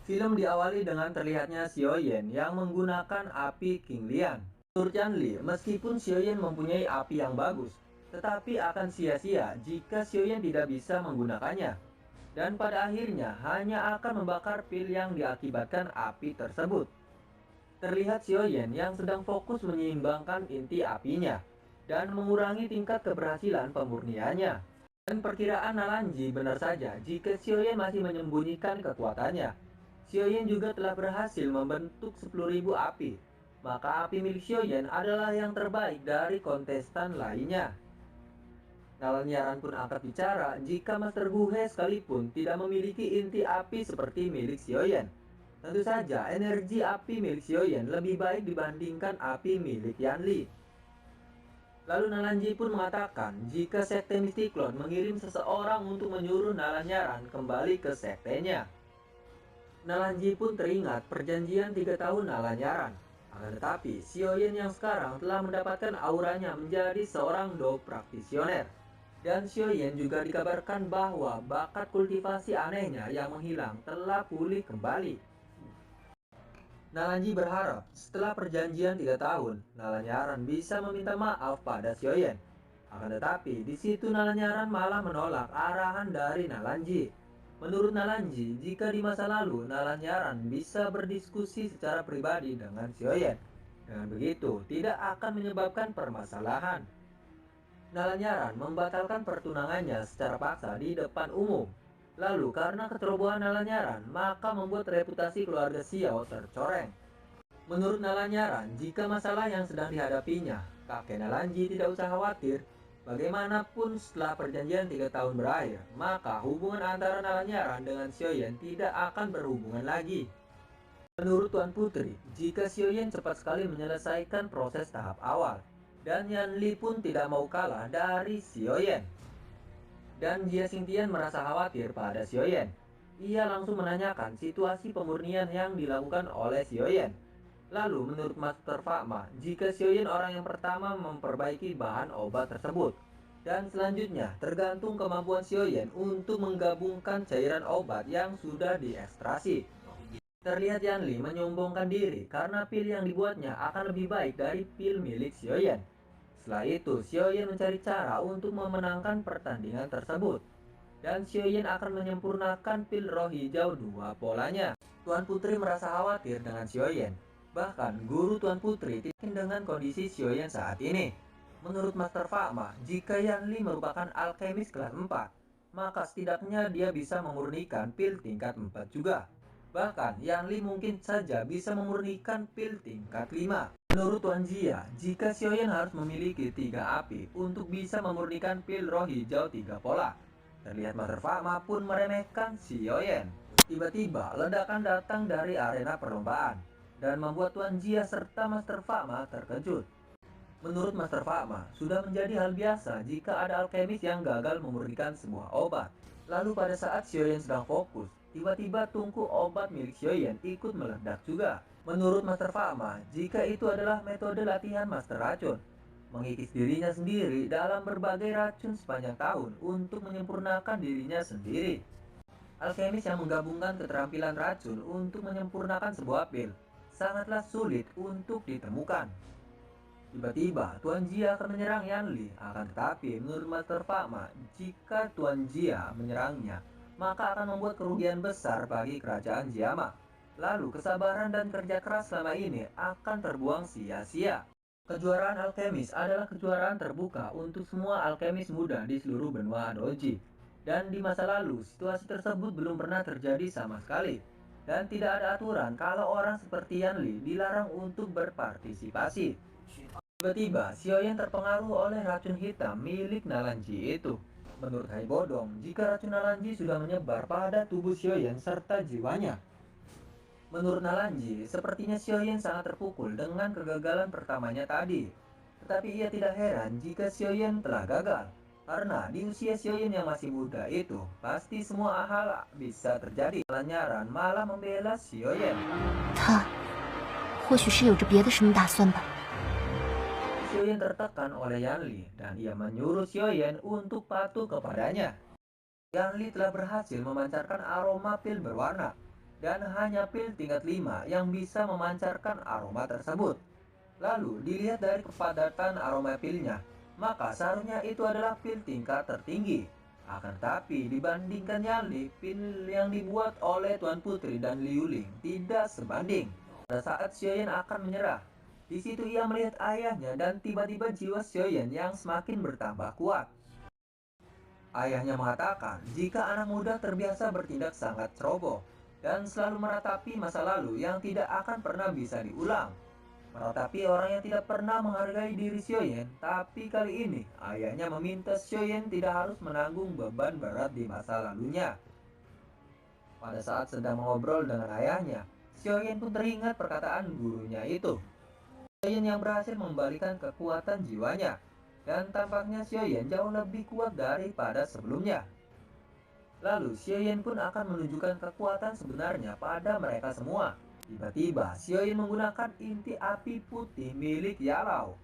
Film diawali dengan terlihatnya Xiaoyan yang menggunakan api King Lian. Menurut Yan Li, meskipun Xiaoyan mempunyai api yang bagus, tetapi akan sia-sia jika Xiaoyan tidak bisa menggunakannya. Dan pada akhirnya hanya akan membakar pil yang diakibatkan api tersebut. Terlihat Xiaoyan yang sedang fokus menyeimbangkan inti apinya dan mengurangi tingkat keberhasilan pemurniannya. Dan perkiraan Nalanji benar saja jika Xiaoyan masih menyembunyikan kekuatannya. Xiaoyan juga telah berhasil membentuk 10.000 api. Maka api milik Xiaoyan adalah yang terbaik dari kontestan lainnya. Nalanyaran pun angkat bicara jika Master Guhe sekalipun tidak memiliki inti api seperti milik Xiaoyan. Tentu saja energi api milik Xiaoyan lebih baik dibandingkan api milik Yanli. Lalu Nalanji pun mengatakan jika sekte Mystiklon mengirim seseorang untuk menyuruh Nalanyaran kembali ke sektenya. Nalanji pun teringat perjanjian 3 tahun Nalanyaran. Akan tetapi, Xiaoyan yang sekarang telah mendapatkan auranya menjadi seorang do praktisioner. Dan Xiaoyan juga dikabarkan bahwa bakat kultivasi anehnya yang menghilang telah pulih kembali. Nalanji berharap setelah perjanjian 3 tahun, Nalanyaran bisa meminta maaf pada Xiaoyan. Akan tetapi, di situ Nalanyaran malah menolak arahan dari Nalanji. Menurut Nalanji, jika di masa lalu Nalanyaran bisa berdiskusi secara pribadi dengan Xiaoyan, dengan begitu tidak akan menyebabkan permasalahan. Nalanyaran membatalkan pertunangannya secara paksa di depan umum. Lalu karena kecerobohan Nalanyaran, maka membuat reputasi keluarga Xiao tercoreng. Menurut Nalanyaran, jika masalah yang sedang dihadapinya, kakek Nalanji tidak usah khawatir. Bagaimanapun setelah perjanjian 3 tahun berakhir, maka hubungan antara Nalanyaran dengan Xiaoyan tidak akan berhubungan lagi. Menurut Tuan Putri, jika Xiaoyan cepat sekali menyelesaikan proses tahap awal, dan Yan Li pun tidak mau kalah dari Xiaoyan. Dan Jia Xingtian merasa khawatir pada Xiaoyan. Ia langsung menanyakan situasi pemurnian yang dilakukan oleh Xiaoyan. Lalu menurut Master Fakma, jika Xiaoyan orang yang pertama memperbaiki bahan obat tersebut. Dan selanjutnya tergantung kemampuan Xiaoyan untuk menggabungkan cairan obat yang sudah diekstrasi. Terlihat Yanli menyombongkan diri karena pil yang dibuatnya akan lebih baik dari pil milik Xiaoyan. Setelah itu, Xiaoyan mencari cara untuk memenangkan pertandingan tersebut. Dan Xiaoyan akan menyempurnakan pil roh hijau 2 polanya. Tuan Putri merasa khawatir dengan Xiaoyan. Bahkan, guru Tuan Putri tidak dengan kondisi Xiaoyan saat ini. Menurut Master Fakma, jika Yanli merupakan alkemis kelas 4, maka setidaknya dia bisa memurnikan pil tingkat 4 juga. Bahkan, Yanli mungkin saja bisa memurnikan pil tingkat 5. Menurut Tuan Jia, jika Xiaoyan harus memiliki 3 api untuk bisa memurnikan pil roh hijau 3 pola. Terlihat Master Fakma pun meremehkan Xiaoyan. Tiba-tiba, ledakan datang dari arena perlombaan dan membuat Tuan Jia serta Master Fakma terkejut. Menurut Master Fakma, sudah menjadi hal biasa jika ada alkemis yang gagal memurnikan sebuah obat. Lalu pada saat Xiaoyan sedang fokus, tiba-tiba tungku obat milik Xiaoyan ikut meledak juga. Menurut Master Fakma, jika itu adalah metode latihan Master Racun, mengikis dirinya sendiri dalam berbagai racun sepanjang tahun untuk menyempurnakan dirinya sendiri. Alkemis yang menggabungkan keterampilan racun untuk menyempurnakan sebuah pil sangatlah sulit untuk ditemukan. Tiba-tiba Tuan Jia akan menyerang Yanli. Akan tetapi menurut Master Fakma, jika Tuan Jia menyerangnya, maka akan membuat kerugian besar bagi kerajaan Jiama. Lalu kesabaran dan kerja keras selama ini akan terbuang sia-sia. Kejuaraan alkemis adalah kejuaraan terbuka untuk semua alkemis muda di seluruh benua Doji. Dan di masa lalu, situasi tersebut belum pernah terjadi sama sekali. Dan tidak ada aturan kalau orang seperti Yanli dilarang untuk berpartisipasi. Tiba-tiba, Xiaoyan terpengaruh oleh racun hitam milik Nalanji itu. Menurut Hai Bodong, jika racun Nalanji sudah menyebar pada tubuh Xiaoyan serta jiwanya. Menurut Nalanji, sepertinya Xiaoyan sangat terpukul dengan kegagalan pertamanya tadi. Tetapi ia tidak heran jika Xiaoyan telah gagal. Karena di usia Xiaoyan yang masih muda itu, pasti semua hal bisa terjadi. Nalanyaran malah membela Xiaoyan. 他或许是有着别的什么打算吧。 Xiaoyan tertekan oleh Yanli dan ia menyuruh Xiaoyan untuk patuh kepadanya. Yanli telah berhasil memancarkan aroma pil berwarna dan hanya pil tingkat 5 yang bisa memancarkan aroma tersebut. Lalu dilihat dari kepadatan aroma pilnya, maka seharusnya itu adalah pil tingkat tertinggi. Akan tetapi dibandingkan nyali, pil yang dibuat oleh Tuan Putri dan Liu Ling tidak sebanding. Pada saat Xiaoyan akan menyerah, di situ ia melihat ayahnya dan tiba-tiba jiwa Xiaoyan yang semakin bertambah kuat. Ayahnya mengatakan jika anak muda terbiasa bertindak sangat ceroboh dan selalu meratapi masa lalu yang tidak akan pernah bisa diulang. Meratapi orang yang tidak pernah menghargai diri Xiaoyan, tapi kali ini ayahnya meminta Xiaoyan tidak harus menanggung beban berat di masa lalunya. Pada saat sedang mengobrol dengan ayahnya, Xiaoyan pun teringat perkataan gurunya itu. Xiaoyan yang berhasil membalikan kekuatan jiwanya, dan tampaknya Xiaoyan jauh lebih kuat daripada sebelumnya. Lalu Xiaoyan pun akan menunjukkan kekuatan sebenarnya pada mereka semua. Tiba-tiba Xiaoyan menggunakan inti api putih milik Yalau.